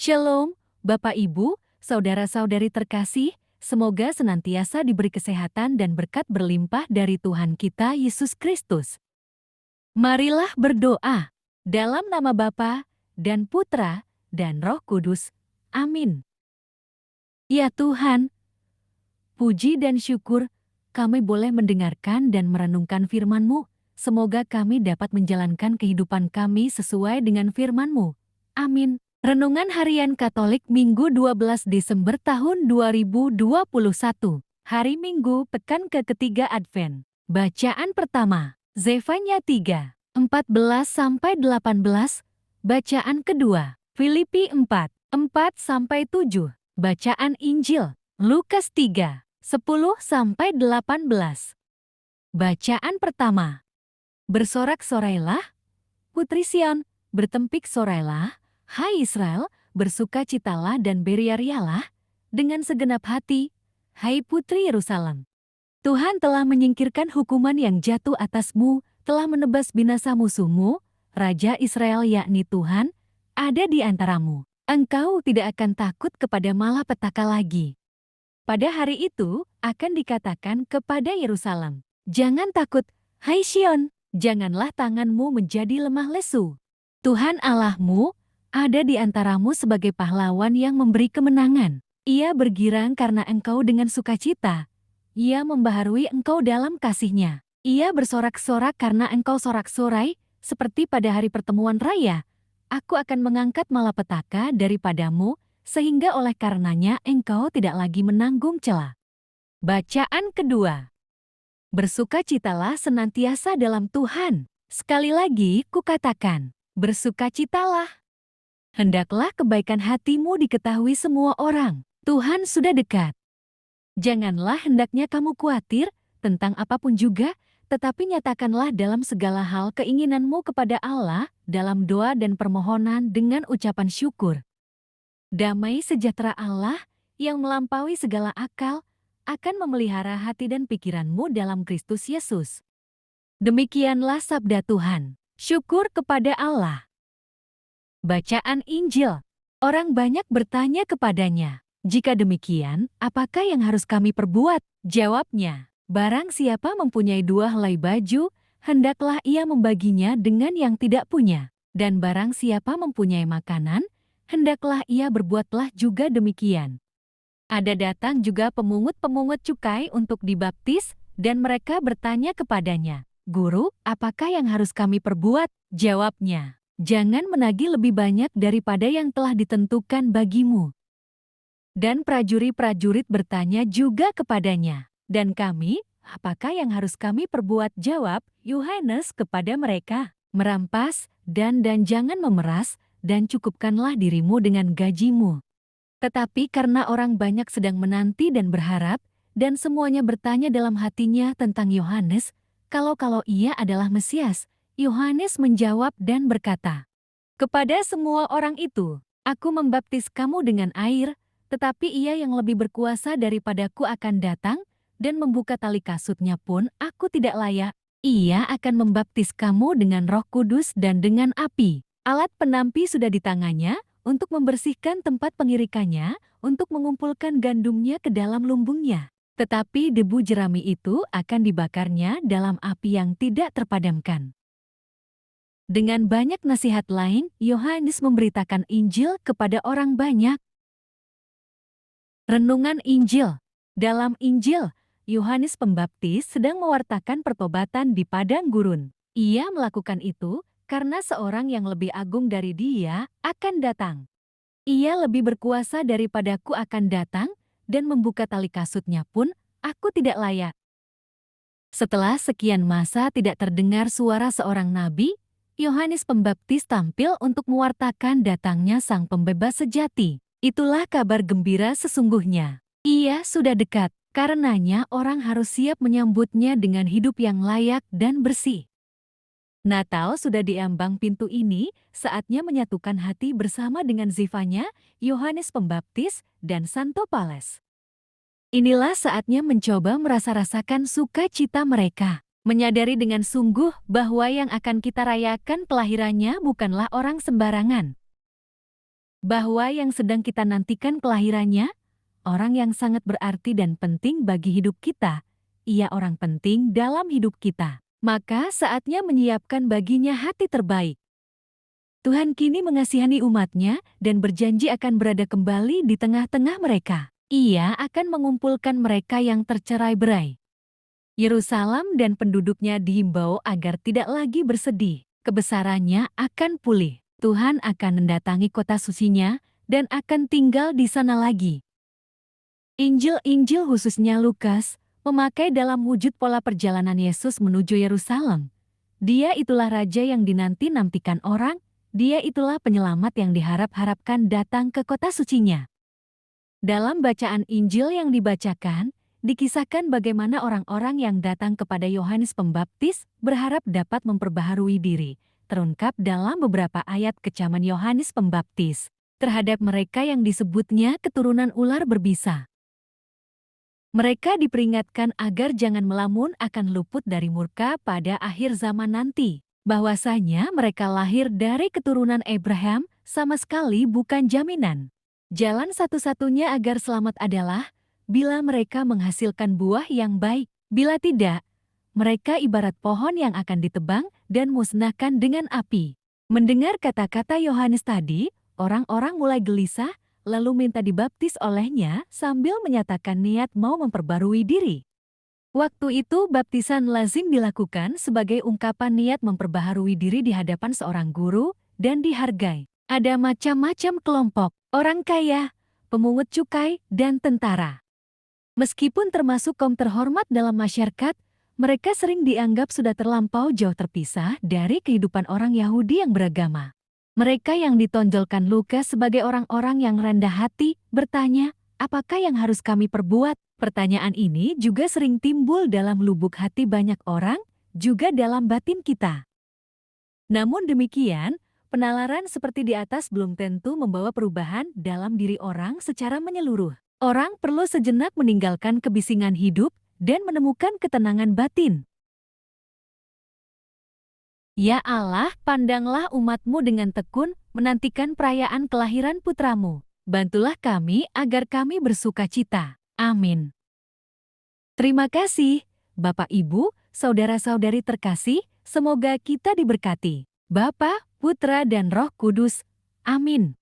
Shalom, Bapak Ibu, saudara-saudari terkasih, semoga senantiasa diberi kesehatan dan berkat berlimpah dari Tuhan kita Yesus Kristus. Marilah berdoa dalam nama Bapa dan Putra dan Roh Kudus. Amin. Ya Tuhan, puji dan syukur kami boleh mendengarkan dan merenungkan firman-Mu. Semoga kami dapat menjalankan kehidupan kami sesuai dengan firman-Mu. Amin. Renungan Harian Katolik Minggu 12 Desember tahun 2021. Hari Minggu pekan ketiga Advent. Bacaan pertama, Zefanya 3, 14-18. Bacaan kedua, Filipi 4, 4-7. Bacaan Injil, Lukas 3, 10-18. Bacaan pertama. Bersorak-sorailah, Putri Sion, bertempik sorailah, hai Israel, bersukacitalah dan beriarialah, dengan segenap hati, hai Putri Yerusalem. Tuhan telah menyingkirkan hukuman yang jatuh atasmu, telah menebas binasa musuhmu, Raja Israel yakni Tuhan, ada di antaramu. Engkau tidak akan takut kepada malapetaka lagi. Pada hari itu, akan dikatakan kepada Yerusalem, jangan takut, hai Sion, janganlah tanganmu menjadi lemah lesu. Tuhan Allahmu ada di antaramu sebagai pahlawan yang memberi kemenangan. Ia bergirang karena engkau dengan sukacita. Ia membaharui engkau dalam kasih-Nya. Ia bersorak-sorak karena engkau sorak-sorai, seperti pada hari pertemuan raya. Aku akan mengangkat malapetaka daripadamu, sehingga oleh karenanya engkau tidak lagi menanggung cela. Bacaan kedua. Bersukacitalah senantiasa dalam Tuhan. Sekali lagi kukatakan, bersukacitalah. Hendaklah kebaikan hatimu diketahui semua orang. Tuhan sudah dekat. Janganlah hendaknya kamu khawatir tentang apapun juga, tetapi nyatakanlah dalam segala hal keinginanmu kepada Allah dalam doa dan permohonan dengan ucapan syukur. Damai sejahtera Allah yang melampaui segala akal akan memelihara hati dan pikiranmu dalam Kristus Yesus. Demikianlah sabda Tuhan. Syukur kepada Allah. Bacaan Injil. Orang banyak bertanya kepadanya, jika demikian, apakah yang harus kami perbuat? Jawabnya, barang siapa mempunyai 2 helai baju, hendaklah ia membaginya dengan yang tidak punya. Dan barang siapa mempunyai makanan, hendaklah ia berbuatlah juga demikian. Ada datang juga pemungut-pemungut cukai untuk dibaptis, dan mereka bertanya kepadanya, Guru, apakah yang harus kami perbuat? Jawabnya, jangan menagih lebih banyak daripada yang telah ditentukan bagimu. Dan prajurit-prajurit bertanya juga kepadanya, dan kami, apakah yang harus kami perbuat? Jawab Yohanes kepada mereka, merampas, dan jangan memeras, dan cukupkanlah dirimu dengan gajimu. Tetapi karena orang banyak sedang menanti dan berharap, dan semuanya bertanya dalam hatinya tentang Yohanes, kalau ia adalah Mesias, Yohanes menjawab dan berkata, kepada semua orang itu, aku membaptis kamu dengan air, tetapi ia yang lebih berkuasa daripadaku akan datang, dan membuka tali kasutnya pun aku tidak layak. Ia akan membaptis kamu dengan Roh Kudus dan dengan api. Alat penampi sudah di tangannya, untuk membersihkan tempat pengirikannya, untuk mengumpulkan gandumnya ke dalam lumbungnya. Tetapi debu jerami itu akan dibakarnya dalam api yang tidak terpadamkan. Dengan banyak nasihat lain, Yohanes memberitakan Injil kepada orang banyak. Renungan Injil. Dalam Injil, Yohanes Pembaptis sedang mewartakan pertobatan di padang gurun. Ia melakukan itu karena seorang yang lebih agung dari dia akan datang. Ia lebih berkuasa daripadaku akan datang, dan membuka tali kasutnya pun aku tidak layak. Setelah sekian masa tidak terdengar suara seorang nabi, Yohanes Pembaptis tampil untuk mewartakan datangnya Sang Pembebas sejati. Itulah kabar gembira sesungguhnya. Ia sudah dekat, karenanya orang harus siap menyambutnya dengan hidup yang layak dan bersih. Natal sudah diambang pintu ini, saatnya menyatukan hati bersama dengan Zefanya, Yohanes Pembaptis, dan Santo Pales. Inilah saatnya mencoba merasa-rasakan sukacita mereka, menyadari dengan sungguh bahwa yang akan kita rayakan kelahirannya bukanlah orang sembarangan. bahwa yang sedang kita nantikan kelahirannya, orang yang sangat berarti dan penting bagi hidup kita. Ia orang penting dalam hidup kita. Maka saatnya menyiapkan baginya hati terbaik. Tuhan kini mengasihani umatnya dan berjanji akan berada kembali di tengah-tengah mereka. Ia akan mengumpulkan mereka yang tercerai-berai. Yerusalem dan penduduknya dihimbau agar tidak lagi bersedih. Kebesarannya akan pulih. Tuhan akan mendatangi kota sucinya dan akan tinggal di sana lagi. Injil-Injil khususnya Lukas memakai dalam wujud pola perjalanan Yesus menuju Yerusalem. Dia itulah raja yang dinanti-nantikan orang, dia itulah penyelamat yang diharap-harapkan datang ke kota sucinya. Dalam bacaan Injil yang dibacakan, dikisahkan bagaimana orang-orang yang datang kepada Yohanes Pembaptis berharap dapat memperbaharui diri, terungkap dalam beberapa ayat kecaman Yohanes Pembaptis terhadap mereka yang disebutnya keturunan ular berbisa. Mereka diperingatkan agar jangan melamun akan luput dari murka pada akhir zaman nanti. Bahwasanya mereka lahir dari keturunan Abraham sama sekali bukan jaminan. Jalan satu-satunya agar selamat adalah bila mereka menghasilkan buah yang baik. Bila tidak, mereka ibarat pohon yang akan ditebang dan musnahkan dengan api. Mendengar kata-kata Yohanes tadi, orang-orang mulai gelisah lalu minta dibaptis olehnya sambil menyatakan niat mau memperbarui diri. Waktu itu baptisan lazim dilakukan sebagai ungkapan niat memperbaharui diri di hadapan seorang guru dan dihargai. Ada macam-macam kelompok, orang kaya, pemungut cukai, dan tentara. Meskipun termasuk kaum terhormat dalam masyarakat, mereka sering dianggap sudah terlampau jauh terpisah dari kehidupan orang Yahudi yang beragama. Mereka yang ditonjolkan Lukas sebagai orang-orang yang rendah hati bertanya, apakah yang harus kami perbuat? Pertanyaan ini juga sering timbul dalam lubuk hati banyak orang, juga dalam batin kita. Namun demikian, penalaran seperti di atas belum tentu membawa perubahan dalam diri orang secara menyeluruh. Orang perlu sejenak meninggalkan kebisingan hidup dan menemukan ketenangan batin. Ya Allah, pandanglah umat-Mu dengan tekun, menantikan perayaan kelahiran putramu. Bantulah kami agar kami bersukacita. Amin. Terima kasih, Bapak Ibu, saudara-saudari terkasih, semoga kita diberkati. Bapa, Putra, dan Roh Kudus. Amin.